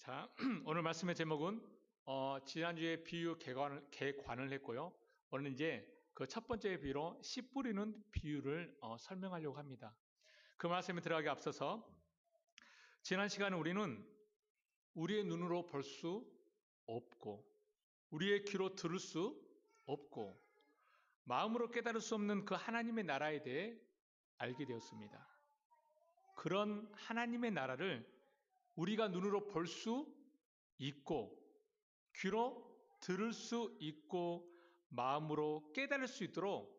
자, 오늘 말씀의 제목은 지난주에 비유 개관을 했고요. 오늘 이제 그 첫 번째 비유로 씨 뿌리는 비유를 설명하려고 합니다. 그 말씀에 들어가기 앞서서 지난 시간에 우리는 우리의 눈으로 볼 수 없고 우리의 귀로 들을 수 없고 마음으로 깨달을 수 없는 그 하나님의 나라에 대해 알게 되었습니다. 그런 하나님의 나라를 우리가 눈으로 볼 수 있고 귀로 들을 수 있고 마음으로 깨달을 수 있도록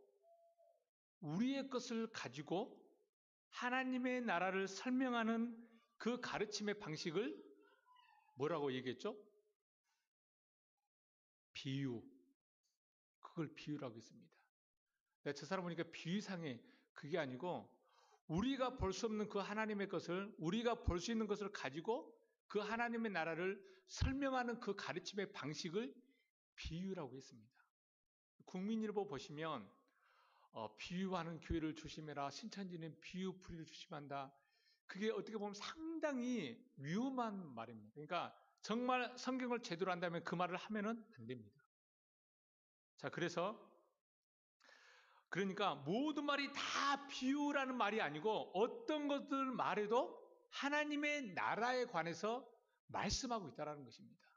우리의 것을 가지고 하나님의 나라를 설명하는 그 가르침의 방식을 뭐라고 얘기했죠? 비유. 그걸 비유라고 했습니다. 내가 저 사람 보니까 비유상에 그게 아니고 우리가 볼 수 없는 그 하나님의 것을 우리가 볼 수 있는 것을 가지고 그 하나님의 나라를 설명하는 그 가르침의 방식을 비유라고 했습니다. 국민일보 보시면 비유하는 교회를 조심해라. 신천지는 비유풀이를 조심한다. 그게 어떻게 보면 상당히 위험한 말입니다. 그러니까 정말 성경을 제대로 한다면 그 말을 하면은 안 됩니다. 자, 그러니까 모든 말이 다 비유라는 말이 아니고 어떤 것들 말해도 하나님의 나라에 관해서 말씀하고 있다는 것입니다.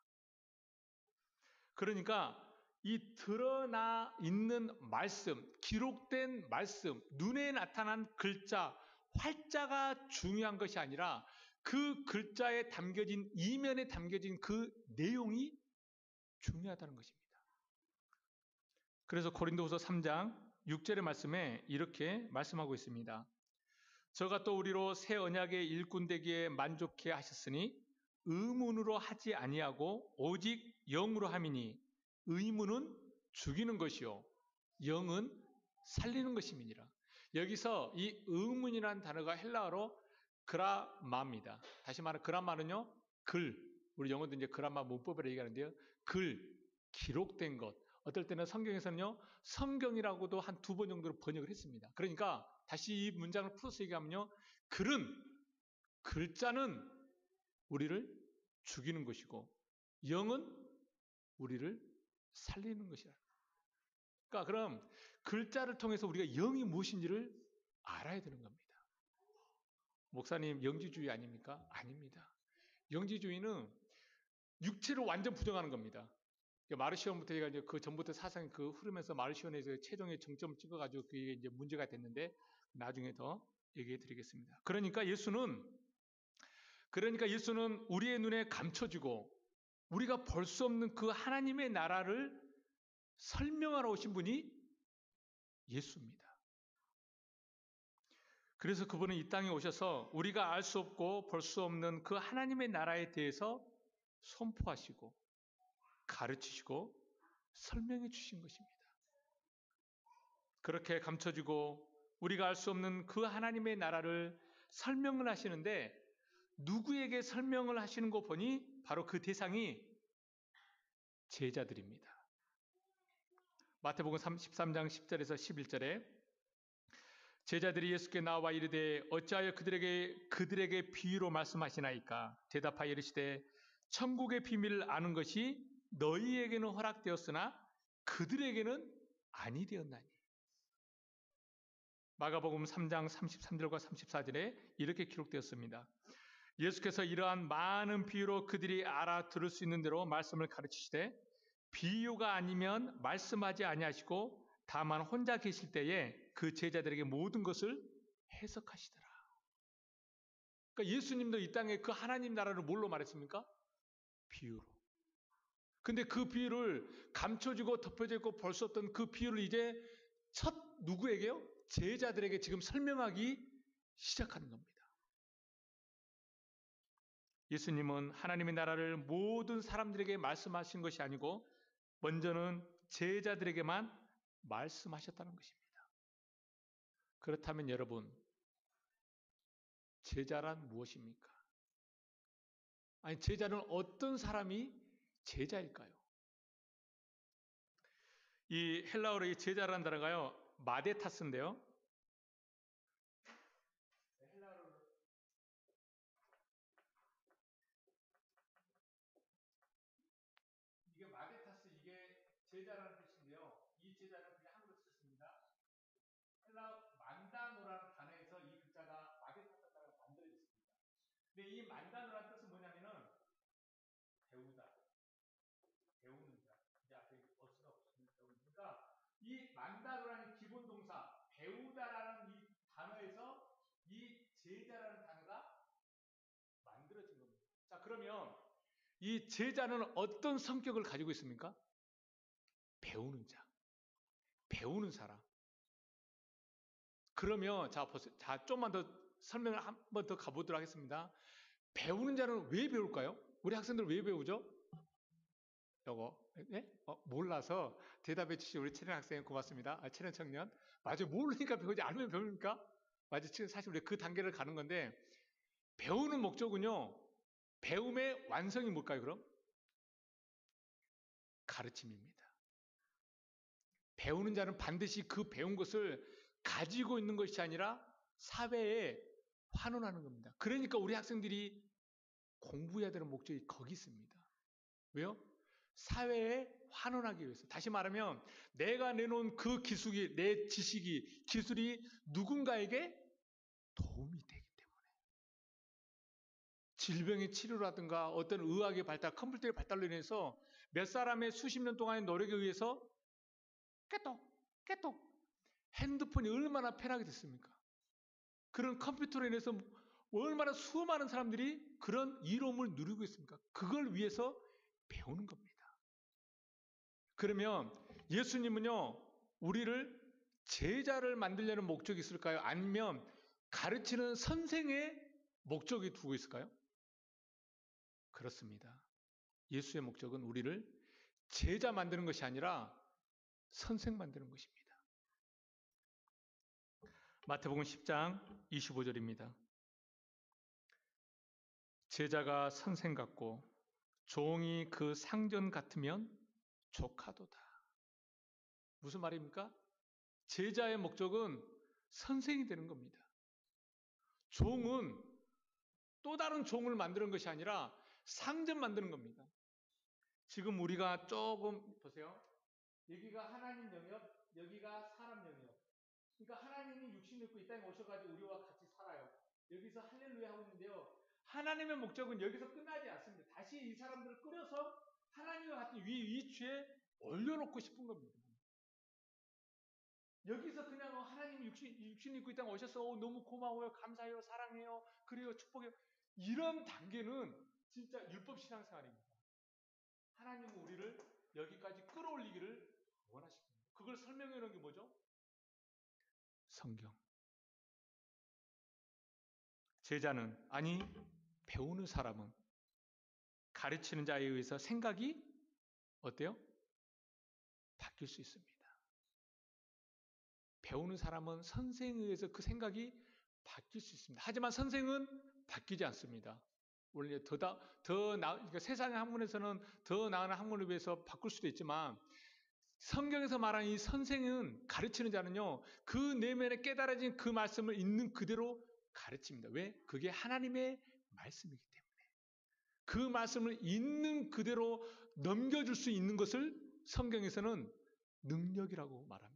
그러니까 이 드러나 있는 말씀, 기록된 말씀, 눈에 나타난 글자, 활자가 중요한 것이 아니라 그 글자에 담겨진 이면에 담겨진 그 내용이 중요하다는 것입니다. 그래서 고린도후서 3장 6절의 말씀에 이렇게 말씀하고 있습니다. 저가 또 우리로 새 언약의 일꾼 되기에 만족해 하셨으니 의문으로 하지 아니하고 오직 영으로 함이니 의문은 죽이는 것이요 영은 살리는 것임이니라. 여기서 이 의문이라는 단어가 헬라어로 그라마입니다. 다시 말해 그라마는요 글, 우리 영어도 이제 그라마 문법이라고 얘기하는데요, 글, 기록된 것. 어떨 때는 성경에서는요 성경이라고도 한 2번 정도로 번역을 했습니다. 그러니까 다시 이 문장을 풀어서 얘기하면요, 글자는 우리를 죽이는 것이고 영은 우리를 살리는 것이라. 그러니까 그럼 글자를 통해서 우리가 영이 무엇인지를 알아야 되는 겁니다. 목사님 영지주의 아닙니까? 아닙니다. 영지주의는 육체를 완전 부정하는 겁니다. 마르시온부터 해가 이제 그 전부터 사상이 그 흐르면서 마르시온에서 최종의 정점을 찍어가지고 그게 이제 문제가 됐는데 나중에 더 얘기해 드리겠습니다. 그러니까 예수는 우리의 눈에 감춰지고 우리가 볼 수 없는 그 하나님의 나라를 설명하러 오신 분이 예수입니다. 그래서 그분은 이 땅에 오셔서 우리가 알 수 없고 볼 수 없는 그 하나님의 나라에 대해서 선포하시고 가르치시고 설명해 주신 것입니다. 그렇게 감춰지고 우리가 알 수 없는 그 하나님의 나라를 설명을 하시는데 누구에게 설명을 하시는 거 보니 바로 그 대상이 제자들입니다. 마태복음 13장 10절에서 11절에 제자들이 예수께 나와 이르되 어찌하여 그들에게 비유로 말씀하시나이까? 대답하여 이르시되 천국의 비밀을 아는 것이 너희에게는 허락되었으나 그들에게는 아니 되었나니. 마가복음 3장 33절과 34절에 이렇게 기록되었습니다. 예수께서 이러한 많은 비유로 그들이 알아들을 수 있는 대로 말씀을 가르치시되 비유가 아니면 말씀하지 아니하시고 다만 혼자 계실 때에 그 제자들에게 모든 것을 해석하시더라. 그러니까 예수님도 이 땅에 그 하나님 나라를 뭘로 말했습니까? 비유로. 근데 그 비유를 감춰지고 덮여져 있고 볼 수 없던 그 비유를 이제 누구에게요? 제자들에게 지금 설명하기 시작하는 겁니다. 예수님은 하나님의 나라를 모든 사람들에게 말씀하신 것이 아니고 먼저는 제자들에게만 말씀하셨다는 것입니다. 그렇다면 여러분, 제자란 무엇입니까? 아니, 제자는 어떤 사람이 제자일까요? 이 헬라어로 이 제자라는 단어가요, 마데타스인데요. 근데 이 만다노란 뜻은 뭐냐면은 배우다, 배우는 자. 이제 앞에 어스가 없으면 배우는. 그러니까 이 만다노라는 기본 동사 배우다라는 이 단어에서 이 제자라는 단어가 만들어진 겁니다. 자, 그러면 이 제자는 어떤 성격을 가지고 있습니까? 배우는 자, 배우는 사람. 그러면 자 보세요. 자, 좀만 더 설명을 한 번 더 가보도록 하겠습니다. 배우는 자는 왜 배울까요? 우리 학생들 왜 배우죠? 요거, 예? 몰라서 대답해 주신 우리 채련 학생 고맙습니다. 채련 청년. 맞아요. 모르니까 배우지, 알면 배웁니까? 맞아요. 지금 사실 우리 그 단계를 가는 건데, 배우는 목적은요, 배움의 완성이 뭘까요, 그럼? 가르침입니다. 배우는 자는 반드시 그 배운 것을 가지고 있는 것이 아니라 사회에 환원하는 겁니다. 그러니까 우리 학생들이 공부해야 되는 목적이 거기 있습니다. 왜요? 사회에 환원하기 위해서. 다시 말하면 내가 내놓은 그 기술이, 내 지식이, 기술이 누군가에게 도움이 되기 때문에. 질병의 치료라든가 어떤 의학의 발달, 컴퓨터의 발달로 인해서 몇 사람의 수십 년 동안의 노력에 의해서 깨똑 핸드폰이 얼마나 편하게 됐습니까? 그런 컴퓨터로 인해서 얼마나 수많은 사람들이 그런 이로움을 누리고 있습니까? 그걸 위해서 배우는 겁니다. 그러면 예수님은요, 우리를 제자를 만들려는 목적이 있을까요? 아니면 가르치는 선생의 목적이 두고 있을까요? 그렇습니다. 예수의 목적은 우리를 제자 만드는 것이 아니라 선생 만드는 것입니다. 마태복음 10장 25절입니다. 제자가 선생 같고 종이 그 상전 같으면 족하도다. 무슨 말입니까? 제자의 목적은 선생이 되는 겁니다. 종은 또 다른 종을 만드는 것이 아니라 상전 만드는 겁니다. 지금 우리가 조금 보세요. 여기가 하나님 영역, 여기가 사람 영역. 그러니까 하나님이 육신 입고 이 땅에 오셔가지고 우리와 같이 살아요. 여기서 할렐루야 하고 있는데요. 하나님의 목적은 여기서 끝나지 않습니다. 다시 이 사람들을 끌어서 하나님과 같은 위치에 올려놓고 싶은 겁니다. 여기서 그냥 하나님이 육신 입고 이 땅에 오셔서 너무 고마워요, 감사해요, 사랑해요, 그래요, 축복해요. 이런 단계는 진짜 율법 신앙생활입니다. 하나님은 우리를 여기까지 끌어올리기를 원하십니다. 그걸 설명해 놓은 게 뭐죠? 성경. 제자는, 아니 배우는 사람은 가르치는 자에 의해서 생각이 어때요? 바뀔 수 있습니다. 배우는 사람은 선생에 의해서 그 생각이 바뀔 수 있습니다. 하지만 선생은 바뀌지 않습니다. 원래 그러니까 세상의 학문에서는 더 나은 학문을 위해서 바꿀 수도 있지만 성경에서 말하는 이 선생은, 가르치는 자는요, 그 내면에 깨달아진 그 말씀을 있는 그대로 가르칩니다. 왜? 그게 하나님의 말씀이기 때문에. 그 말씀을 있는 그대로 넘겨줄 수 있는 것을 성경에서는 능력이라고 말합니다.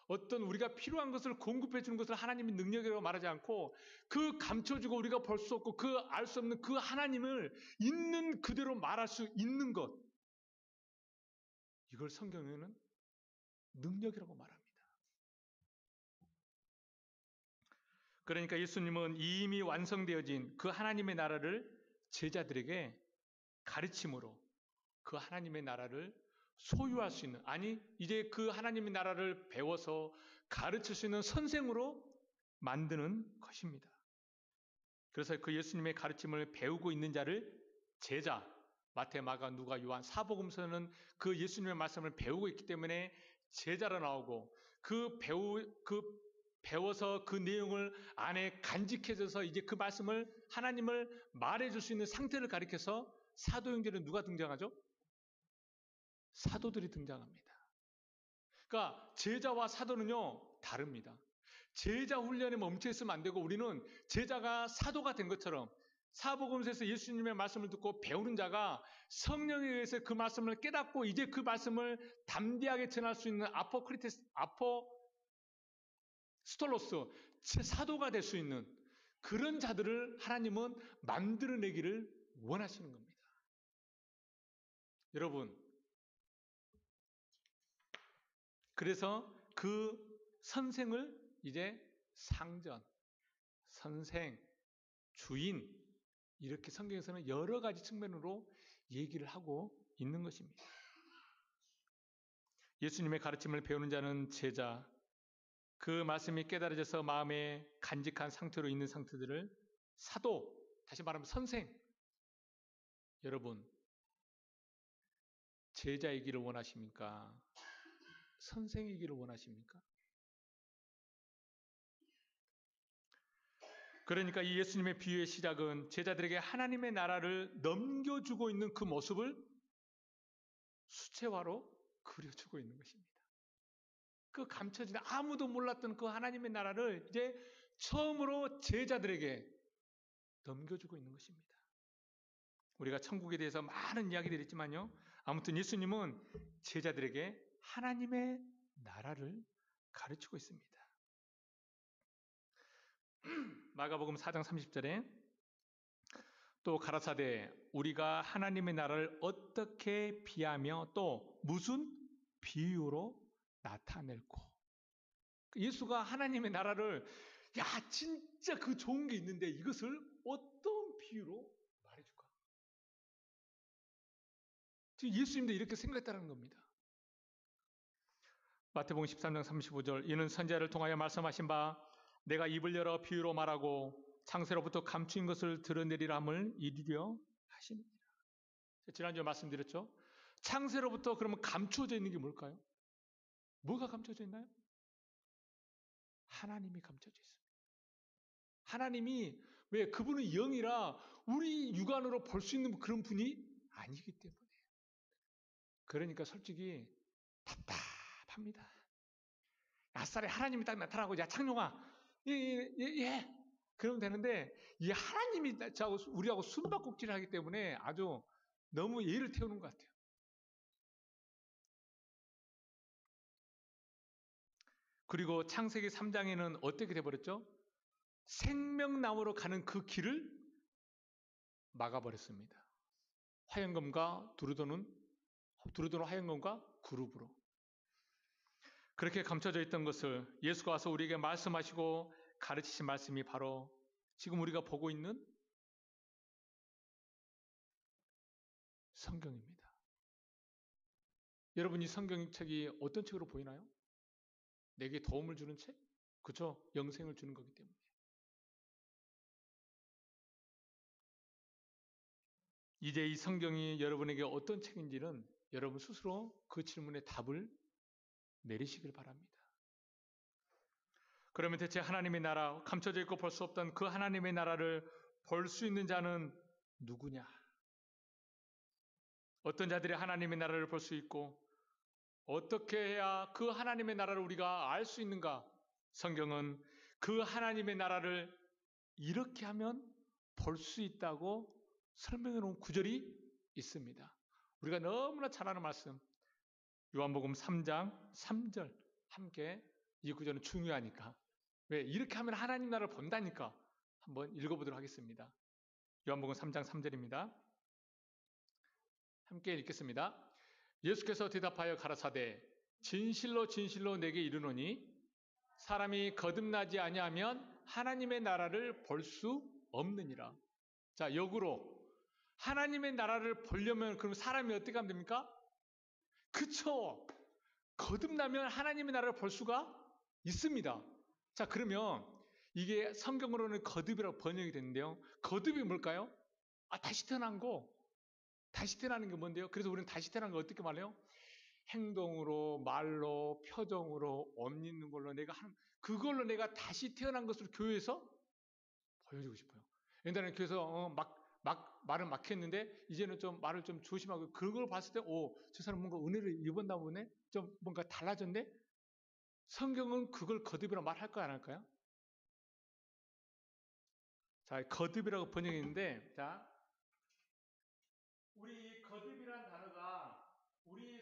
어떤 우리가 필요한 것을 공급해 주는 것을 하나님이 능력이라고 말하지 않고, 그 감춰주고 우리가 볼 수 없고 그 알 수 없는 그 하나님을 있는 그대로 말할 수 있는 것, 이걸 성경에는 능력이라고 말합니다. 그러니까 예수님은 이미 완성되어진 그 하나님의 나라를 제자들에게 가르침으로 그 하나님의 나라를 소유할 수 있는, 아니 이제 그 하나님의 나라를 배워서 가르칠 수 있는 선생으로 만드는 것입니다. 그래서 그 예수님의 가르침을 배우고 있는 자를 제자, 마태, 마가, 누가, 요한, 사복음서는 그 예수님의 말씀을 배우고 있기 때문에 제자로 나오고, 배워서 그 내용을 안에 간직해져서 이제 그 말씀을, 하나님을 말해줄 수 있는 상태를 가리켜서 사도행전에 누가 등장하죠? 사도들이 등장합니다. 그러니까 제자와 사도는요, 다릅니다. 제자 훈련에 멈춰 있으면 안 되고, 우리는 제자가 사도가 된 것처럼 사복음서에서 예수님의 말씀을 듣고 배우는 자가 성령에 의해서 그 말씀을 깨닫고 이제 그 말씀을 담대하게 전할 수 있는 아포스톨로스, 사도가 될 수 있는 그런 자들을 하나님은 만들어내기를 원하시는 겁니다. 여러분, 그래서 그 선생을 이제 상전, 선생, 주인, 이렇게 성경에서는 여러 가지 측면으로 얘기를 하고 있는 것입니다. 예수님의 가르침을 배우는 자는 제자, 그 말씀이 깨달아져서 마음에 간직한 상태로 있는 상태들을 사도, 다시 말하면 선생. 여러분, 제자이기를 원하십니까? 선생이기를 원하십니까? 그러니까 이 예수님의 비유의 시작은 제자들에게 하나님의 나라를 넘겨주고 있는 그 모습을 수채화로 그려주고 있는 것입니다. 그 감춰진 아무도 몰랐던 그 하나님의 나라를 이제 처음으로 제자들에게 넘겨주고 있는 것입니다. 우리가 천국에 대해서 많은 이야기들이 있지만요. 아무튼 예수님은 제자들에게 하나님의 나라를 가르치고 있습니다. 마가복음 4장 30절에 또 가라사대 우리가 하나님의 나라를 어떻게 비하며 또 무슨 비유로 나타낼꼬. 예수가 하나님의 나라를 야 진짜 그 좋은 게 있는데 이것을 어떤 비유로 말해줄까? 지금 예수님도 이렇게 생각했다는 겁니다. 마태복음 13장 35절 이는 선지자를 통하여 말씀하신 바 내가 입을 열어 비유로 말하고 창세로부터 감추인 것을 드러내리라 함을 이루려 하십니다. 지난주에 말씀드렸죠. 창세로부터 그러면 감추어져 있는 게 뭘까요? 뭐가 감춰져 있나요? 하나님이 감춰져 있습니다. 하나님이 왜 그분은 영이라 우리 육안으로 볼 수 있는 그런 분이 아니기 때문에 그러니까 솔직히 답답합니다. 낯살에 하나님이 딱 나타나고 야 창룡아 예. 그러면 되는데 이 하나님이 우리하고 숨바꼭질을 하기 때문에 아주 너무 예를 태우는 것 같아요. 그리고 창세기 3장에는 어떻게 돼버렸죠? 생명나무로 가는 그 길을 막아버렸습니다. 화영검과 두루도는 화영검과 그룹으로 그렇게 감춰져 있던 것을 예수가 와서 우리에게 말씀하시고 가르치신 말씀이 바로 지금 우리가 보고 있는 성경입니다. 여러분 이 성경책이 어떤 책으로 보이나요? 내게 도움을 주는 책? 그렇죠? 영생을 주는 거기 때문에. 이제 이 성경이 여러분에게 어떤 책인지는 여러분 스스로 그 질문에 답을 내리시길 바랍니다. 그러면 대체 하나님의 나라, 감춰져 있고 볼 수 없던 그 하나님의 나라를 볼 수 있는 자는 누구냐? 어떤 자들이 하나님의 나라를 볼 수 있고 어떻게 해야 그 하나님의 나라를 우리가 알 수 있는가? 성경은 그 하나님의 나라를 이렇게 하면 볼 수 있다고 설명해 놓은 구절이 있습니다. 우리가 너무나 잘 아는 말씀 요한복음 3장 3절 함께 이 구절은 중요하니까 왜 이렇게 하면 하나님 나라를 본다니까 한번 읽어보도록 하겠습니다. 요한복음 3장 3절입니다. 함께 읽겠습니다. 예수께서 대답하여 가라사대 진실로 진실로 내게 이르노니 사람이 거듭나지 아니하면 하나님의 나라를 볼 수 없느니라. 자, 역으로 하나님의 나라를 보려면 그럼 사람이 어떻게 하면 됩니까? 그쵸. 거듭나면 하나님의 나라를 볼 수가 있습니다. 자, 그러면 이게 성경으로는 거듭이라고 번역이 됐는데요. 거듭이 뭘까요? 다시 태어난 거. 다시 태어나는 게 뭔데요? 그래서 우리는 다시 태어난 거 어떻게 말해요? 행동으로, 말로, 표정으로, 옷 입는 걸로 그걸로 내가 다시 태어난 것을 교회에서 보여주고 싶어요. 옛날에는 교회에서 말을 막 했는데 이제는 좀 말을 좀 조심하고 그걸 봤을 때 저 사람 뭔가 은혜를 입었나 보네? 좀 뭔가 달라졌네? 성경은 그걸 거듭이라고 말할까요? 안 할까요? 자, 거듭이라고 번역했는데 자, 우리 거듭이란 단어가 우리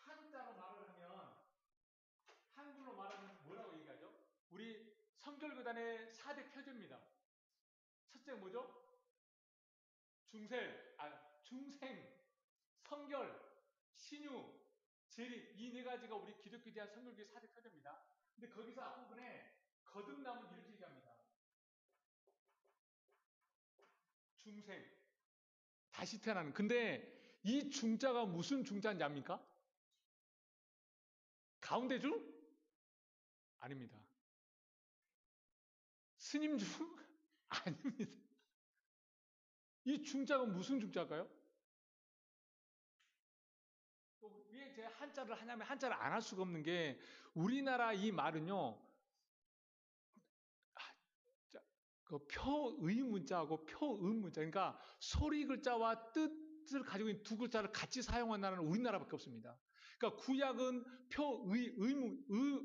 한자로 말을 하면 한글로 말하면 뭐라고 얘기하죠? 우리 성결교단의 4대 표제입니다. 첫째가 뭐죠? 중생, 성결, 신유, 재림 이 네 가지가 우리 기독교에 대한 성결교의 사대 표제입니다. 근데 거기서 앞부분에 거듭남을 이렇게 얘기합니다. 중생, 다시 태어나는. 근데 이 중자가 무슨 중자인지 압니까? 가운데 중? 아닙니다. 스님 중? 아닙니다. 이 중자가 무슨 중자일까요? 왜 제가 한자를 하냐면 한자를 안 할 수가 없는 게 우리나라 이 말은요. 그 표의 문자하고 표음 문자 그러니까 소리 글자와 뜻을 가지고 있는 두 글자를 같이 사용한 나라는 우리나라밖에 없습니다. 그러니까 구약은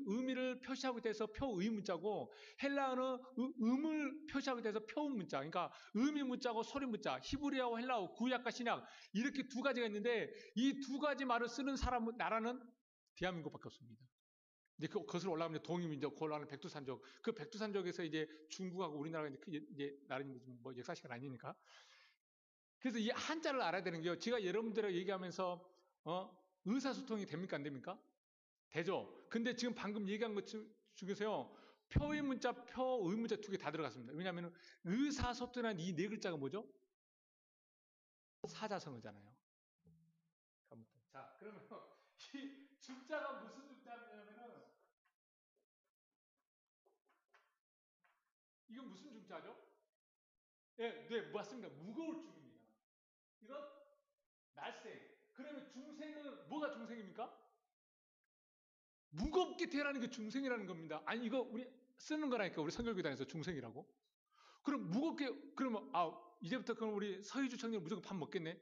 의미를 표시하고 돼서 표의 문자고 헬라어는 음을 표시하고 돼서 표음 문자. 그러니까 의미 문자고 소리 문자. 히브리어와 헬라어, 구약과 신약 이렇게 두 가지가 있는데 이 두 가지 말을 쓰는 나라는 대한민국밖에 없습니다. 이제 그것을 올라가면 동이민족, 그 올라가는 백두산족. 그 백두산족에서 이제 중국하고 우리나라가 이제 나름 뭐 역사시간 아니니까. 그래서 이 한자를 알아야 되는 게요. 제가 여러분들하고 얘기하면서 의사소통이 됩니까 안 됩니까? 되죠. 근데 지금 방금 얘기한 것 중에서요. 표의 문자, 표의 문자 두 개 다 들어갔습니다. 왜냐하면 의사소통이라는 이 네 글자가 뭐죠? 사자성어잖아요. 자, 그러면 이 중자가 무슨 중자냐면은 이건 무슨 중자죠? 네, 네, 맞습니다. 무거울 중입니다. 이건 날생. 그러면 중생은 뭐가 중생입니까? 무겁게 태어나는 게 중생이라는 겁니다. 아니 이거 우리 쓰는 거라니까 우리 성결교단에서 중생이라고. 그럼 무겁게 그러면 이제부터 그럼 우리 서희주 청년 무조건 밥 먹겠네?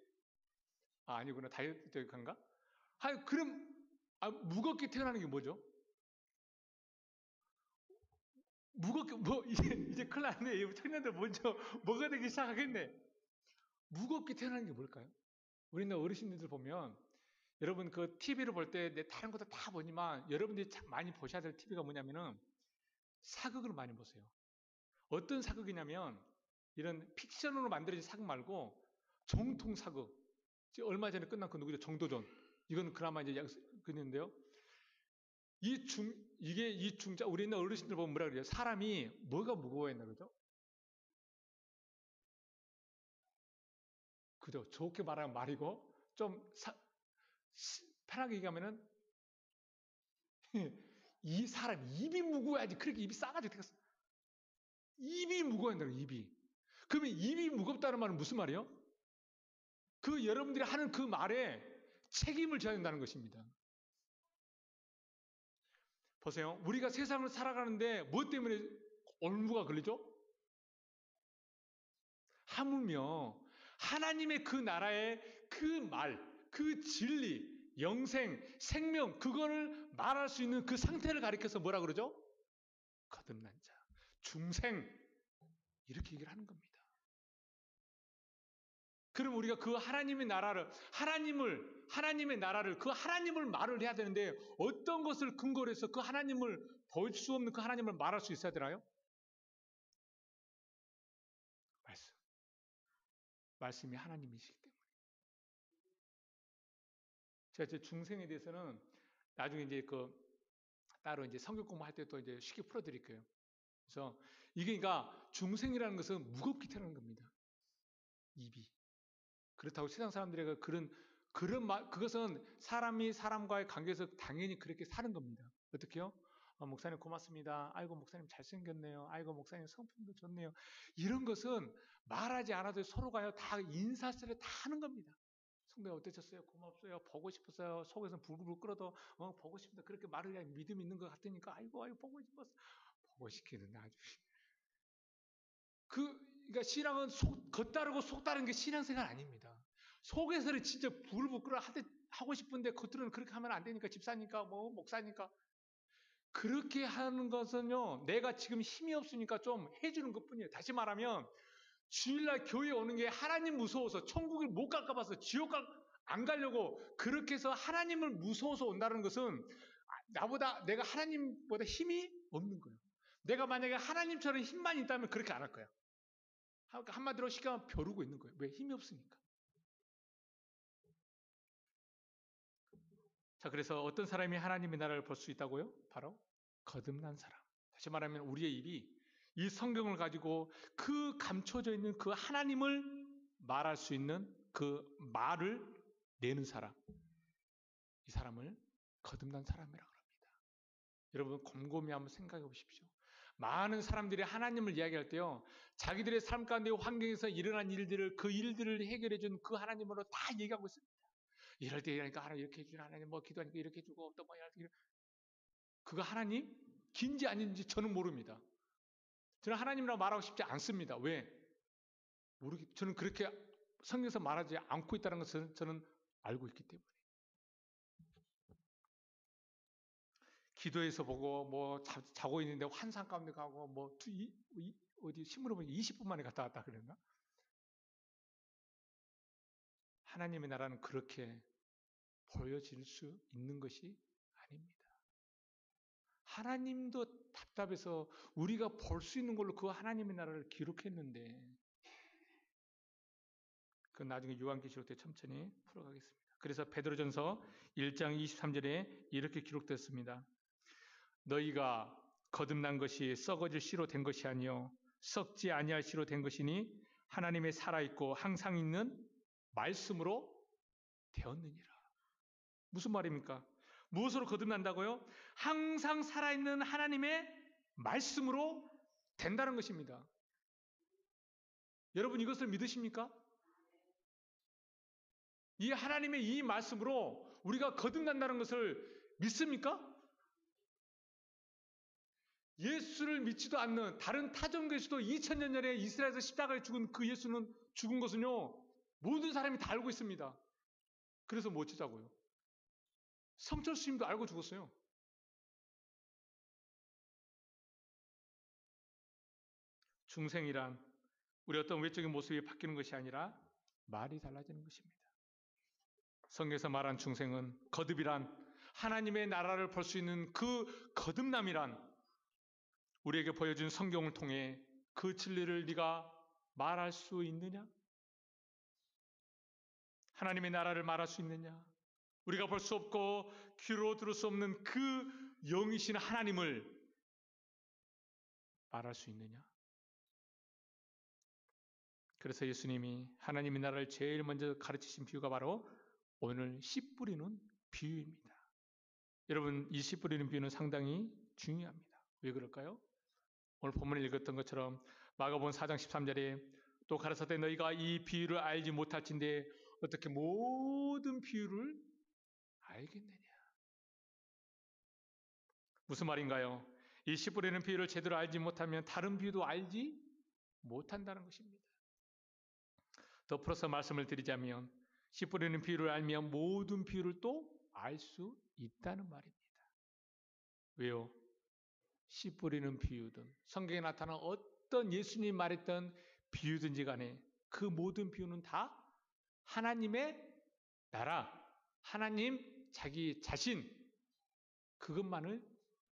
아니구나 다이어트 간가? 그럼 무겁게 태어나는 게 뭐죠? 무겁게 뭐 이제 큰일 났네. 청년들 먼저 뭐가 되기 시작하겠네. 무겁게 태어나는 게 뭘까요? 우리나라 어르신들 보면 여러분 그 TV를 볼 때 다른 것도 다 보지만 여러분들이 참 많이 보셔야 될 TV가 뭐냐면은 사극을 많이 보세요. 어떤 사극이냐면 이런 픽션으로 만들어진 사극 말고 정통 사극. 얼마 전에 끝난 그 누구죠? 정도전. 이건 그나마 이제 그랬는데요. 이게 이 중자 우리 옛날 어르신들 보면 뭐라 그래요? 사람이 뭐가 무거워했나 그러죠? 그죠? 좋게 말하면 말이고 좀 편하게 얘기하면은 이 사람 입이 무거워야지. 그렇게 입이 싸가지고 되겠어. 입이 무거워야 된다고, 입이. 그러면 입이 무겁다는 말은 무슨 말이에요? 그 여러분들이 하는 그 말에 책임을 져야 된다는 것입니다. 보세요. 우리가 세상을 살아가는데 뭐 때문에 올무가 걸리죠? 하물며 하나님의 그 나라의 그 말, 그 진리, 영생, 생명 그거를 말할 수 있는 그 상태를 가리켜서 뭐라 그러죠? 거듭난 자, 중생 이렇게 얘기를 하는 겁니다. 그럼 우리가 그 하나님의 나라를, 하나님의 나라를, 그 하나님을 말을 해야 되는데 어떤 것을 근거로 해서 그 하나님을 볼 수 없는 그 하나님을 말할 수 있어야 되나요? 말씀. 말씀이 하나님이시기 때문에. 제가 이제 중생에 대해서는 나중에 이제 따로 이제 성경 공부할 때 또 이제 쉽게 풀어드릴게요. 그래서 이게 그러니까 중생이라는 것은 무겁게 태어나는 겁니다. 입이. 그렇다고 세상 사람들에게 그것은 사람이 사람과의 관계에서 당연히 그렇게 사는 겁니다. 어떻게요? 목사님 고맙습니다. 아이고 목사님 잘생겼네요. 아이고 목사님 성품도 좋네요. 이런 것은 말하지 않아도 서로가요 다 인사스레 다 하는 겁니다. 성도가 어떠셨어요? 고맙어요. 보고 싶었어요. 속에서 불불 끓어도 보고 싶다. 그렇게 말을 해야 믿음이 있는 것 같으니까 아이고 보고 싶었어. 보고 싶기는 아주 그러니까 신앙은 겉다르고 속다른 게 신앙생활 아닙니다. 속에서는 진짜 불불 끓어 하고 싶은데 겉으로는 그렇게 하면 안 되니까 집사니까 뭐 목사니까 그렇게 하는 것은요 내가 지금 힘이 없으니까 좀 해주는 것뿐이에요. 다시 말하면 주일날 교회 오는 게 하나님 무서워서 천국을 못 갈까 봐서 지옥 안 가려고 그렇게 해서 하나님을 무서워서 온다는 것은 내가 하나님보다 힘이 없는 거예요. 내가 만약에 하나님처럼 힘만 있다면 그렇게 안 할 거야. 한마디로 시간 벼르고 있는 거예요. 왜? 힘이 없으니까. 자, 그래서 어떤 사람이 하나님의 나라를 볼 수 있다고요? 바로 거듭난 사람. 다시 말하면 우리의 입이 이 성경을 가지고 그 감춰져 있는 그 하나님을 말할 수 있는 그 말을 내는 사람. 이 사람을 거듭난 사람이라고 합니다. 여러분 곰곰이 한번 생각해 보십시오. 많은 사람들이 하나님을 이야기할 때요. 자기들의 삶 가운데 환경에서 일어난 일들을 그 일들을 해결해 준 그 하나님으로 다 얘기하고 있습니다. 이럴 때 이러니까 하나님 이렇게 해주는 하나님 뭐 기도하니까 이렇게 해주고 또 뭐 그거 하나님? 긴지 아닌지 저는 모릅니다. 저는 하나님이라고 말하고 싶지 않습니다. 왜? 저는 그렇게 성경에서 말하지 않고 있다는 것을 저는 알고 있기 때문에. 기도해서 보고 뭐 자고 있는데 환상 가운데 가고 뭐 어디 신문에 보면 20분 만에 갔다 왔다 그랬나? 하나님의 나라는 그렇게 보여질 수 있는 것이 아닙니다. 하나님도 답답해서 우리가 볼 수 있는 걸로 그 하나님의 나라를 기록했는데 그 나중에 요한계시록 때 천천히 풀어가겠습니다. 그래서 베드로전서 1장 23절에 이렇게 기록됐습니다. 너희가 거듭난 것이 썩어질 씨로 된 것이 아니요 썩지 아니할 씨로 된 것이니 하나님의 살아있고 항상 있는 말씀으로 되었느니라. 무슨 말입니까? 무엇으로 거듭난다고요? 항상 살아있는 하나님의 말씀으로 된다는 것입니다. 여러분 이것을 믿으십니까? 이 하나님의 이 말씀으로 우리가 거듭난다는 것을 믿습니까? 예수를 믿지도 않는 다른 타종교에서도 2000년 전에 이스라엘에서 십자가에 죽은 그 예수는 죽은 것은요 모든 사람이 다 알고 있습니다. 그래서 뭐 어쩌자고요? 성철 스님도 알고 죽었어요. 중생이란 우리 어떤 외적인 모습이 바뀌는 것이 아니라 말이 달라지는 것입니다. 성경에서 말한 중생은 거듭이란 하나님의 나라를 볼 수 있는 그 거듭남이란 우리에게 보여준 성경을 통해 그 진리를 네가 말할 수 있느냐? 하나님의 나라를 말할 수 있느냐? 우리가 볼 수 없고 귀로 들을 수 없는 그 영이신 하나님을 말할 수 있느냐? 그래서 예수님이 하나님의 나라를 제일 먼저 가르치신 비유가 바로 오늘 씨 뿌리는 비유입니다. 여러분 이 씨 뿌리는 비유는 상당히 중요합니다. 왜 그럴까요? 오늘 본문에 읽었던 것처럼 마가복음 4장 13절에 또 가라사대 너희가 이 비유를 알지 못할진대 어떻게 모든 비유를 알겠느냐. 무슨 말인가요? 이 씨 뿌리는 비유를 제대로 알지 못하면 다른 비유도 알지 못한다는 것입니다. 덧풀어서 말씀을 드리자면 씨 뿌리는 비유를 알면 모든 비유를 또 알 수 있다는 말입니다. 왜요? 씨 뿌리는 비유든 성경에 나타난 어떤 예수님이 말했던 비유든지 간에 그 모든 비유는 다 하나님의 나라, 하나님 자기 자신 그것만을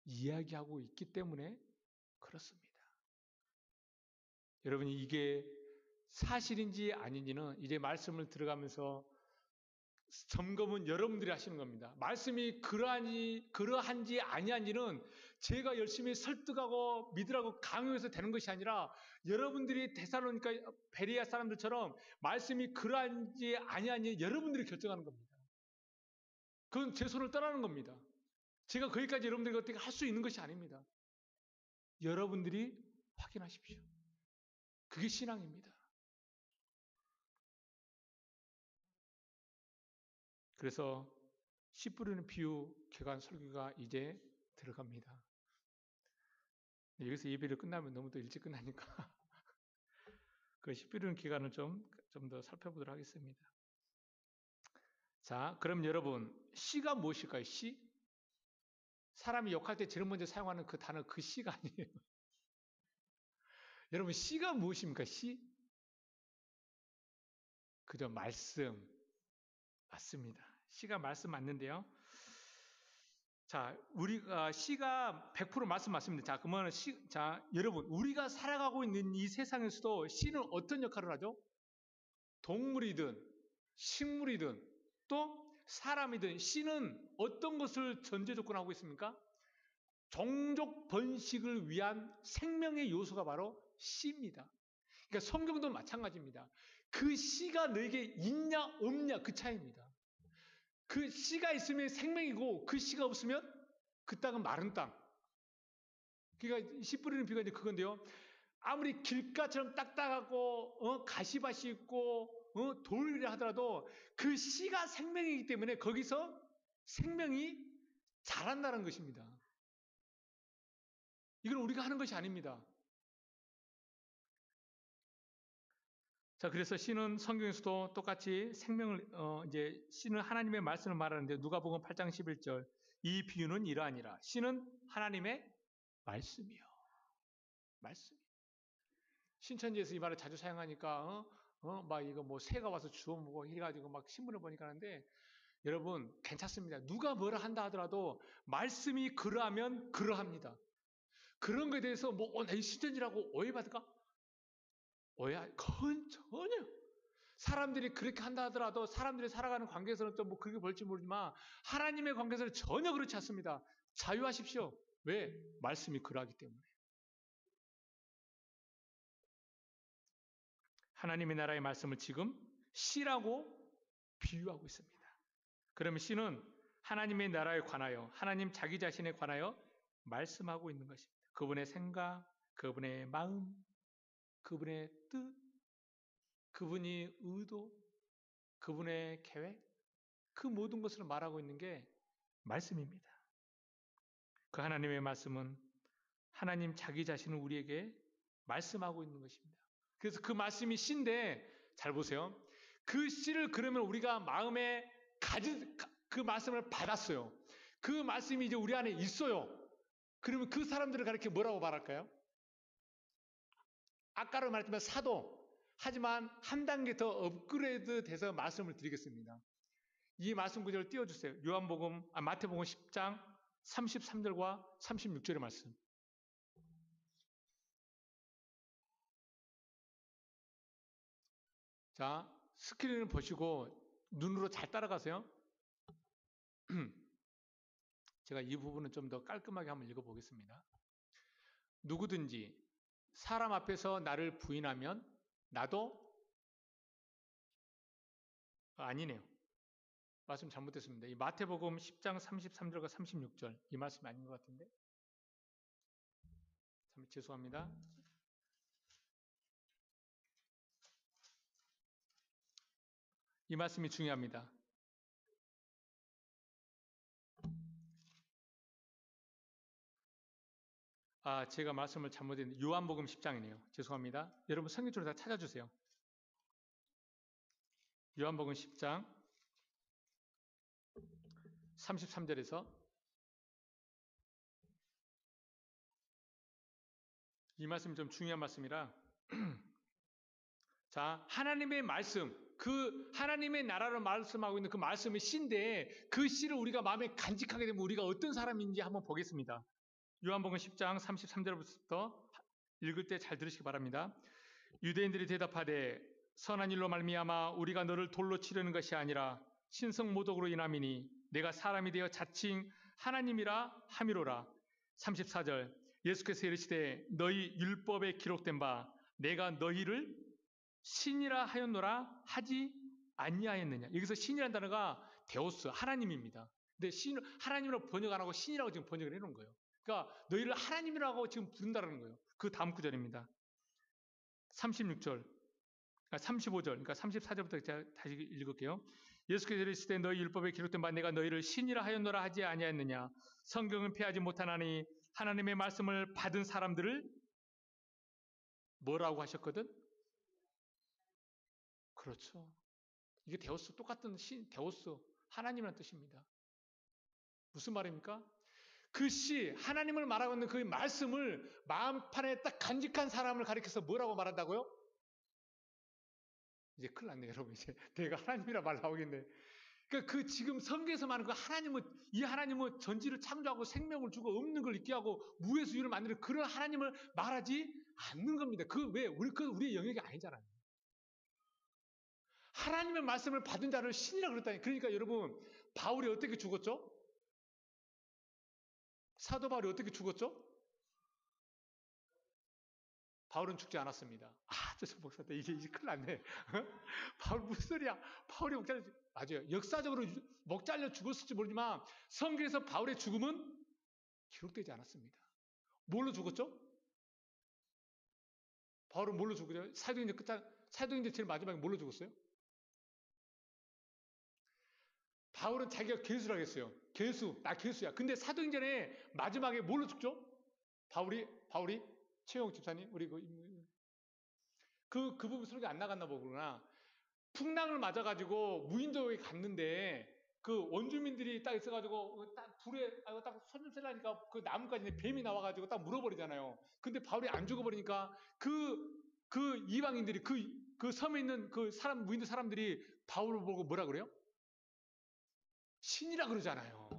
이야기하고 있기 때문에 그렇습니다. 여러분이 이게 사실인지 아닌지는 이제 말씀을 들어가면서 점검은 여러분들이 하시는 겁니다. 말씀이 그러한지 아니한지는 제가 열심히 설득하고 믿으라고 강요해서 되는 것이 아니라 여러분들이 데살로니가 베레아 사람들처럼 말씀이 그러한지 아니한지 여러분들이 결정하는 겁니다. 그건 제 손을 떠나는 겁니다. 제가 거기까지 여러분들이 어떻게 할 수 있는 것이 아닙니다. 여러분들이 확인하십시오. 그게 신앙입니다. 그래서 씨 뿌리는 비유 개관 설교가 이제 들어갑니다. 여기서 예배를 끝나면 너무 더 일찍 끝나니까 그 씨 뿌리는 기간을 좀 더 살펴보도록 하겠습니다. 자, 그럼 여러분 씨가 무엇일까요? 씨? 사람이 욕할 때 제일 먼저 사용하는 그 단어 그 씨가 아니에요. 여러분 씨가 무엇입니까? 씨? 그저 말씀 맞습니다. 씨가 말씀 맞는데요. 자, 우리가 시가 100% 말씀 맞습니다. 자, 그러면 자, 여러분, 우리가 살아가고 있는 이 세상에서도 시는 어떤 역할을 하죠? 동물이든 식물이든 또 사람이든 시는 어떤 것을 전제 조건하고 있습니까? 종족 번식을 위한 생명의 요소가 바로 씨입니다. 그러니까 성경도 마찬가지입니다. 그 씨가 너에게 있냐 없냐 그 차이입니다. 그 씨가 있으면 생명이고 그 씨가 없으면 그 땅은 마른 땅. 그러니까 씨 뿌리는 비가 이제 그건데요. 아무리 길가처럼 딱딱하고 가시밭이 있고 돌이라 하더라도 그 씨가 생명이기 때문에 거기서 생명이 자란다는 것입니다. 이건 우리가 하는 것이 아닙니다. 자, 그래서 씨는 성경에서도 똑같이 생명을 이제 씨는 하나님의 말씀을 말하는데 누가복음 8장 11절 이 비유는 이러하니라. 씨는 하나님의 말씀이요. 말씀. 신천지에서 이 말을 자주 사용하니까 막 이거 뭐 새가 와서 주워 먹고 해가지고 막 신문을 보니까 하는데 여러분 괜찮습니다. 누가 뭐라 한다 하더라도 말씀이 그러하면 그러합니다. 그런 거에 대해서 뭐 나 신천지라고 오해받을까? 그건 전혀. 사람들이 그렇게 한다 하더라도 사람들이 살아가는 관계에서는 또 뭐 그렇게 볼지 모르지만 하나님의 관계에서는 전혀 그렇지 않습니다. 자유하십시오. 왜? 말씀이 그러하기 때문에. 하나님의 나라의 말씀을 지금 씨라고 비유하고 있습니다. 그러면 씨는 하나님의 나라에 관하여 하나님 자기 자신에 관하여 말씀하고 있는 것입니다. 그분의 생각, 그분의 마음, 그분의 뜻, 그분이 의도, 그분의 계획, 그 모든 것을 말하고 있는 게 말씀입니다. 그 하나님의 말씀은 하나님 자기 자신을 우리에게 말씀하고 있는 것입니다. 그래서 그 말씀이 씨인데 잘 보세요. 그 씨를 그러면 우리가 마음에 가진 그 말씀을 받았어요. 그 말씀이 이제 우리 안에 있어요. 그러면 그 사람들을 가리켜 뭐라고 말할까요? 아까로 말했지만 사도. 하지만 한 단계 더 업그레이드 돼서 말씀을 드리겠습니다. 이 말씀 구절을 띄워주세요. 마태복음 10장 33절과 36절의 말씀. 자, 스크린을 보시고 눈으로 잘 따라가세요. 제가 이 부분은 좀 더 깔끔하게 한번 읽어보겠습니다. 누구든지 사람 앞에서 나를 부인하면 나도 아니네요. 말씀 잘못됐습니다. 이 마태복음 10장 33절과 36절 이 말씀이 아닌 것 같은데 참 죄송합니다. 이 말씀이 중요합니다. 제가 말씀을 잘못했는데 요한복음 10장이네요. 죄송합니다. 여러분 성경적으로 다 찾아주세요. 요한복음 10장 33절에서 이 말씀이 좀 중요한 말씀이라 자, 하나님의 말씀, 그 하나님의 나라를 말씀하고 있는 그 말씀의 씨인데 그 씨를 우리가 마음에 간직하게 되면 우리가 어떤 사람인지 한번 보겠습니다. 요한복음 10장 33절부터 읽을 때 잘 들으시기 바랍니다. 유대인들이 대답하되 선한 일로 말미암아 우리가 너를 돌로 치려는 것이 아니라 신성 모독으로 인함이니 내가 사람이 되어 자칭 하나님이라 함이로라. 34절 예수께서 이르시되 너희 율법에 기록된 바 내가 너희를 신이라 하였노라 하지 아니하였느냐. 여기서 신이라는 단어가 데오스 하나님입니다. 근데 하나님으로 번역 안 하고 신이라고 지금 번역을 해놓은 거예요. 그러니까 너희를 하나님이라고 지금 부른다는 거예요. 그 다음 구절입니다. 36절, 35절, 그러니까 34절부터 제가 다시 읽을게요. 예수께서 이르시되 너희 율법에 기록된 바 내가 너희를 신이라 하였노라 하지 아니하였느냐. 성경은 폐하지 못하나니 하나님의 말씀을 받은 사람들을 뭐라고 하셨거든? 그렇죠. 이게 데오스 똑같은 데오스 하나님이라는 뜻입니다. 무슨 말입니까? 그 하나님을 말하고 있는 그 말씀을 마음판에 딱 간직한 사람을 가리켜서 뭐라고 말한다고요? 이제 큰일 났네 여러분. 이제 내가 하나님이라 말 나오겠네. 그러니까 그 지금 성경에서 말하는 그 하나님은, 이 하나님은 전지를 창조하고 생명을 주고 없는 걸 있게 하고 무에서 유를 만드는 그런 하나님을 말하지 않는 겁니다. 우리의 영역이 아니잖아요. 하나님의 말씀을 받은 자를 신이라 그랬다니. 그러니까 여러분, 바울이 어떻게 죽었죠? 사도 바울이 어떻게 죽었죠? 바울은 죽지 않았습니다. 저 목사님, 이제 큰일 났네. 바울 무슨 소리야? 바울이 목 잘려, 맞아요. 역사적으로 목 잘려 죽었을지 모르지만 성경에서 바울의 죽음은 기록되지 않았습니다. 뭘로 죽었죠? 바울은 뭘로 죽었죠? 사도행전 제일 마지막에 뭘로 죽었어요? 바울은 자기가 괴수라고 했어요. 나 괴수야. 근데 사도행전에 마지막에 뭘로 죽죠? 바울이 최영 집사님, 우리 그 부분 설교 안 나갔나 보구나. 풍랑을 맞아가지고 무인도에 갔는데 그 원주민들이 딱 있어가지고 딱 불에 딱 손 좀 셀라니까 그 나무까지 뱀이 나와가지고 딱 물어버리잖아요. 근데 바울이 안 죽어버리니까 그 이방인들이 그 섬에 있는 무인도 사람들이 바울을 보고 뭐라 그래요? 신이라 그러잖아요.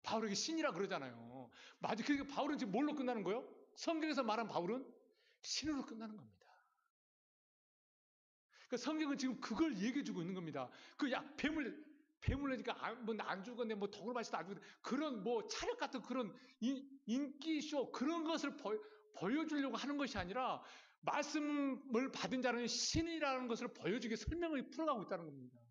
바울에게 신이라 그러잖아요. 맞아. 그러니까 바울은 지금 뭘로 끝나는 거예요? 성경에서 말한 바울은 신으로 끝나는 겁니다. 그러니까 성경은 지금 그걸 얘기해주고 있는 겁니다. 뱀을 내니까 안 죽었네, 덕을 마시다 안 죽었네. 그런 차력 같은 그런 인기쇼 그런 것을 보여주려고 하는 것이 아니라 말씀을 받은 자는 신이라는 것을 보여주게 설명을 풀어가고 있다는 겁니다.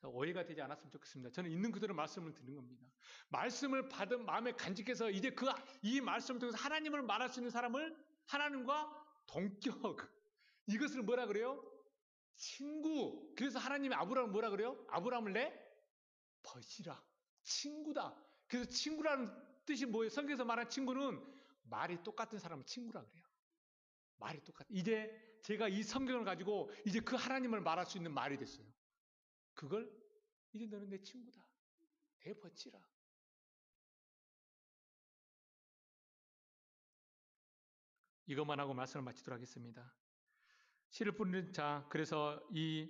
오해가 되지 않았으면 좋겠습니다. 저는 있는 그대로 말씀을 드리는 겁니다. 말씀을 받은 마음에 간직해서 이제 이 말씀을 통해서 하나님을 말할 수 있는 사람을 하나님과 동격, 이것을 뭐라 그래요? 친구. 그래서 하나님이 아브라함을 뭐라 그래요? 아브라함을 내 벗이라. 친구다. 그래서 친구라는 뜻이 뭐예요? 성경에서 말한 친구는 말이 똑같은 사람을 친구라 그래요. 말이 똑같아. 이제 제가 이 성경을 가지고 이제 그 하나님을 말할 수 있는 말이 됐어요. 그걸 이제 너는 내 친구다. 내 벗이라. 이것만 하고 말씀을 마치도록 하겠습니다. 씨를 뿌리는 자, 그래서 이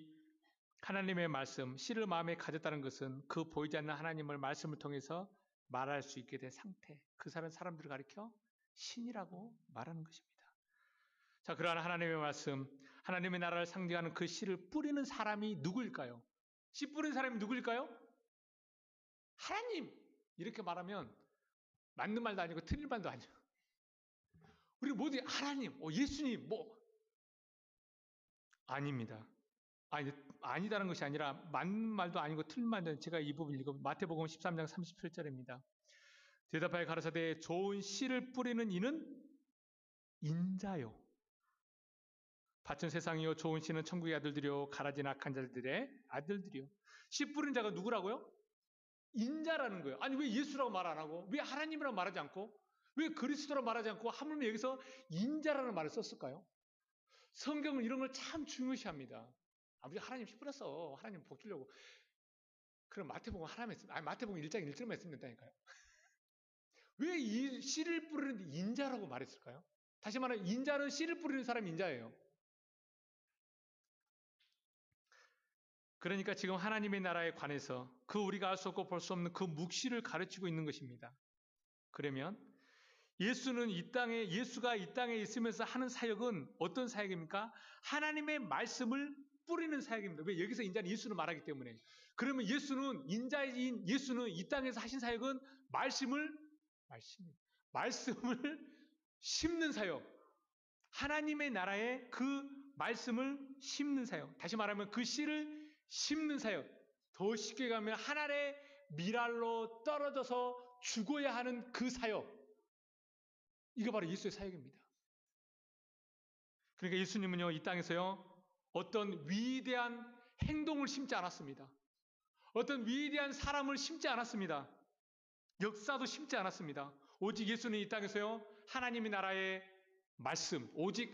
하나님의 말씀, 씨를 마음에 가졌다는 것은 그 보이지 않는 하나님을 말씀을 통해서 말할 수 있게 된 상태. 그 사람들을 가리켜 신이라고 말하는 것입니다. 자, 그러한 하나님의 말씀, 하나님의 나라를 상징하는 그 씨를 뿌리는 사람이 누구일까요? 씨 뿌리는 사람이 누구일까요? 하나님! 이렇게 말하면 맞는 말도 아니고 틀린 말도 아니에요. 우리 모두 하나님, 예수님, 아닙니다. 아니다는 것이 아니라 맞는 말도 아니고 틀린 말도 아니고 제가 이 부분 읽어 마태복음 13장 37절입니다. 대답하여 가라사대 좋은 씨를 뿌리는 이는 인자요. 밭은 세상이요 좋은 씨는 천국의 아들들이요 가라진 악한 자들의 아들들이요. 씨 뿌리는 자가 누구라고요? 인자라는 거예요. 아니 왜 예수라고 말 안 하고 왜 하나님이라고 말하지 않고 왜 그리스도라고 말하지 않고 하물며 여기서 인자라는 말을 썼을까요? 성경은 이런 걸 참 중요시합니다. 아버지 하나님 씨 뿌렸어. 하나님 복 주려고. 그럼 마태복음 마태복음 1장 1절만 했으면 된다니까요. 왜 이 씨를 뿌리는 인자라고 말했을까요? 다시 말하면 인자는 씨를 뿌리는 사람이 인자예요. 그러니까 지금 하나님의 나라에 관해서 우리가 알 수 없고 볼 수 없는 그 묵시를 가르치고 있는 것입니다. 그러면 예수가 이 땅에 있으면서 하는 사역은 어떤 사역입니까? 하나님의 말씀을 뿌리는 사역입니다. 왜? 여기서 인자는 예수를 말하기 때문에. 그러면 인자인 예수는 이 땅에서 하신 사역은 말씀을 심는 사역. 하나님의 나라에 그 말씀을 심는 사역. 다시 말하면 그 씨를 심는 사역. 더 쉽게 가면 하늘의 미랄로 떨어져서 죽어야 하는 그 사역. 이거 바로 예수의 사역입니다. 그러니까 예수님은요, 이 땅에서요, 어떤 위대한 행동을 심지 않았습니다. 어떤 위대한 사람을 심지 않았습니다. 역사도 심지 않았습니다. 오직 예수는 이 땅에서요, 하나님의 나라의 말씀, 오직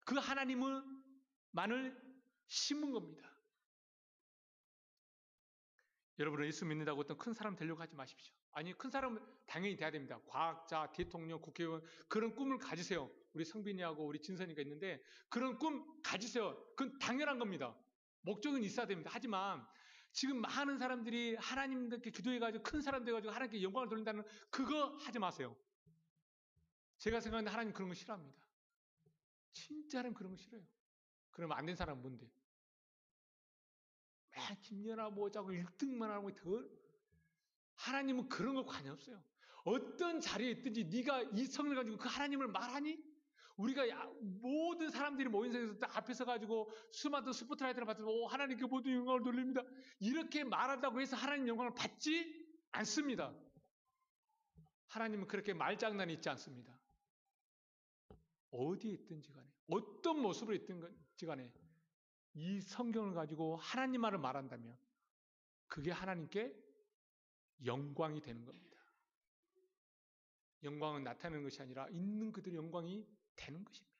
그 하나님만을 심은 겁니다. 여러분은 예수 믿는다고 어떤 큰 사람 되려고 하지 마십시오. 아니, 큰 사람은 당연히 돼야 됩니다. 과학자, 대통령, 국회의원, 그런 꿈을 가지세요. 우리 성빈이하고 우리 진선이가 있는데 그런 꿈 가지세요. 그건 당연한 겁니다. 목적은 있어야 됩니다. 하지만 지금 많은 사람들이 하나님께 기도해가지고 큰 사람 돼가지고 하나님께 영광을 돌린다는 그거 하지 마세요. 제가 생각하는데 하나님 그런 거 싫어합니다. 진짜 하나님 그런 거 싫어요. 그러면 안 된 사람은 뭔데? 김연아 뭐 자꾸 1등만 하고 더 하나님은 그런 거 관여 없어요. 어떤 자리에 있든지 네가 이 성을 가지고 그 하나님을 말하니? 우리가 모든 사람들이 모인 상에서 앞에 서가지고 수많은 스포트라이트를 받고 하나님께 모든 영광을 돌립니다. 이렇게 말한다고 해서 하나님 영광을 받지 않습니다. 하나님은 그렇게 말장난이 있지 않습니다. 어디에 있든지 간에 어떤 모습으로 있든지 간에 이 성경을 가지고 하나님 말을 말한다면 그게 하나님께 영광이 되는 겁니다. 영광은 나타내는 것이 아니라 있는 그들의 영광이 되는 것입니다.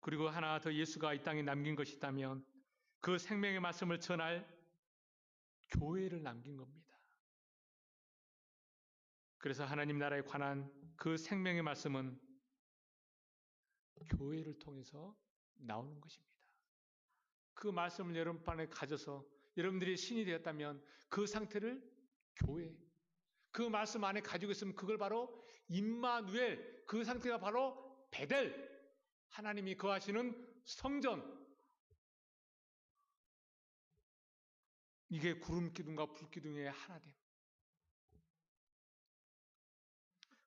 그리고 하나 더 예수가 이 땅에 남긴 것이 있다면 그 생명의 말씀을 전할 교회를 남긴 겁니다. 그래서 하나님 나라에 관한 그 생명의 말씀은 교회를 통해서 나오는 것입니다. 그 말씀을 여러분 안에 가져서 여러분들이 신이 되었다면 그 상태를 교회, 그 말씀 안에 가지고 있으면 그걸 바로 임마누엘, 그 상태가 바로 베델, 하나님이 거하시는 성전. 이게 구름 기둥과 불 기둥의 하나됨.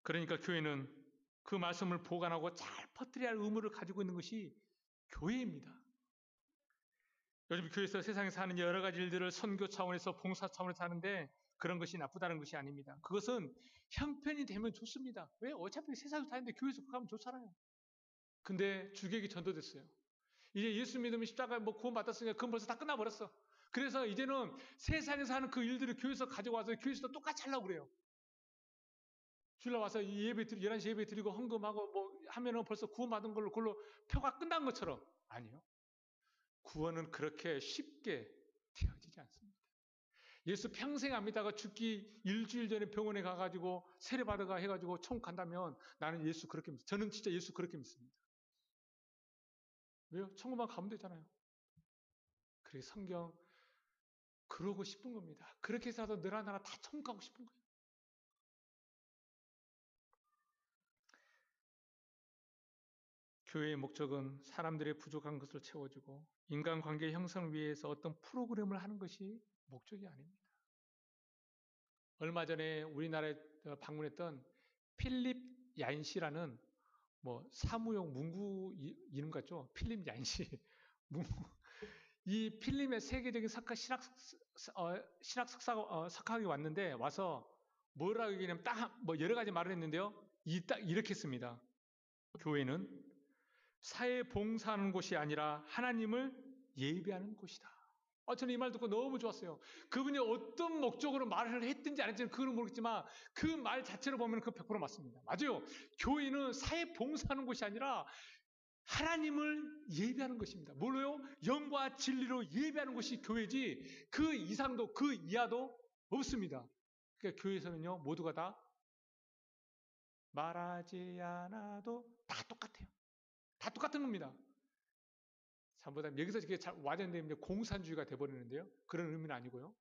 그러니까 교회는 그 말씀을 보관하고 잘 퍼뜨려야 할 의무를 가지고 있는 것이 교회입니다. 요즘 교회에서 세상에서 하는 여러 가지 일들을 선교 차원에서 봉사 차원에서 하는데 그런 것이 나쁘다는 것이 아닙니다. 그것은 형편이 되면 좋습니다. 왜? 어차피 세상에서 다니는데 교회에서 가면 좋잖아요. 근데 주객이 전도됐어요. 이제 예수 믿으면 십자가에 뭐 구원 받았으니까 그건 벌써 다 끝나버렸어. 그래서 이제는 세상에서 하는 그 일들을 교회에서 가져와서 교회에서도 똑같이 하려고 그래요. 주일날 와서 예배 11시 예배 드리고 헌금하고 뭐 하면은 벌써 구원 받은 걸로 그걸로 표가 끝난 것처럼. 아니요. 구원은 그렇게 쉽게 되어지지 않습니다. 예수 평생 안 믿다가 죽기 일주일 전에 병원에 가가지고 세례받아가 해가지고 천국 간다면 나는 예수 그렇게 믿습니다. 저는 진짜 예수 그렇게 믿습니다. 왜요? 천국만 가면 되잖아요. 그래 성경 그러고 싶은 겁니다. 그렇게 해서라도 늘 하나 다 천국 가고 싶은 거예요. 교회의 목적은 사람들의 부족한 것을 채워주고 인간관계 형성을 위해서 어떤 프로그램을 하는 것이 목적이 아닙니다. 얼마 전에 우리나라에 방문했던 필립 얀시라는 뭐 사무용 문구 이름 같죠? 필립 얀시. 이 필립의 세계적인 신학 석학이 왔는데 와서 뭐라고 얘기하냐면 딱 뭐 여러 가지 말을 했는데요. 딱 이렇게 했습니다. 교회는 사회 봉사하는 곳이 아니라 하나님을 예배하는 곳이다. 저는 이 말 듣고 너무 좋았어요. 그분이 어떤 목적으로 말을 했든지 안 했든지 그건 모르겠지만 그 말 자체로 보면 그 100% 맞습니다. 맞아요. 교회는 사회 봉사하는 곳이 아니라 하나님을 예배하는 것입니다. 뭘로요? 영과 진리로 예배하는 것이 교회지 그 이상도 그 이하도 없습니다. 그러니까 교회에서는요 모두가 다 말하지 않아도 다 똑같아요. 다 똑같은 겁니다. 잘못하면 여기서 이렇게 와전되면 공산주의가 돼버리는데요. 그런 의미는 아니고요.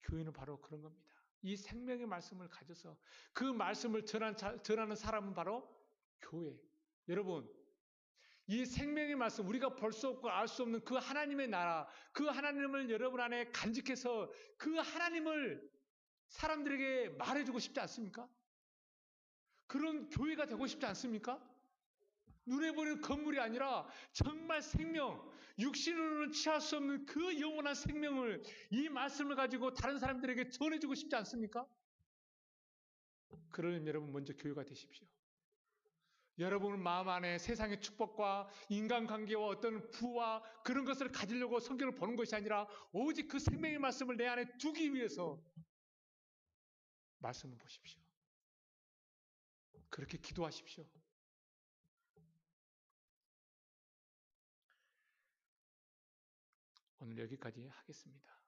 교회는 바로 그런 겁니다. 이 생명의 말씀을 가져서 그 말씀을 전하는 사람은 바로 교회. 여러분, 이 생명의 말씀, 우리가 볼 수 없고 알 수 없는 그 하나님의 나라, 그 하나님을 여러분 안에 간직해서 그 하나님을 사람들에게 말해주고 싶지 않습니까? 그런 교회가 되고 싶지 않습니까? 눈에 보이는 건물이 아니라 정말 생명, 육신으로는 취할 수 없는 그 영원한 생명을 이 말씀을 가지고 다른 사람들에게 전해주고 싶지 않습니까? 그러려면 여러분 먼저 교회가 되십시오. 여러분 마음 안에 세상의 축복과 인간관계와 어떤 부와 그런 것을 가지려고 성경을 보는 것이 아니라 오직 그 생명의 말씀을 내 안에 두기 위해서 말씀을 보십시오. 그렇게 기도하십시오. 오늘 여기까지 하겠습니다.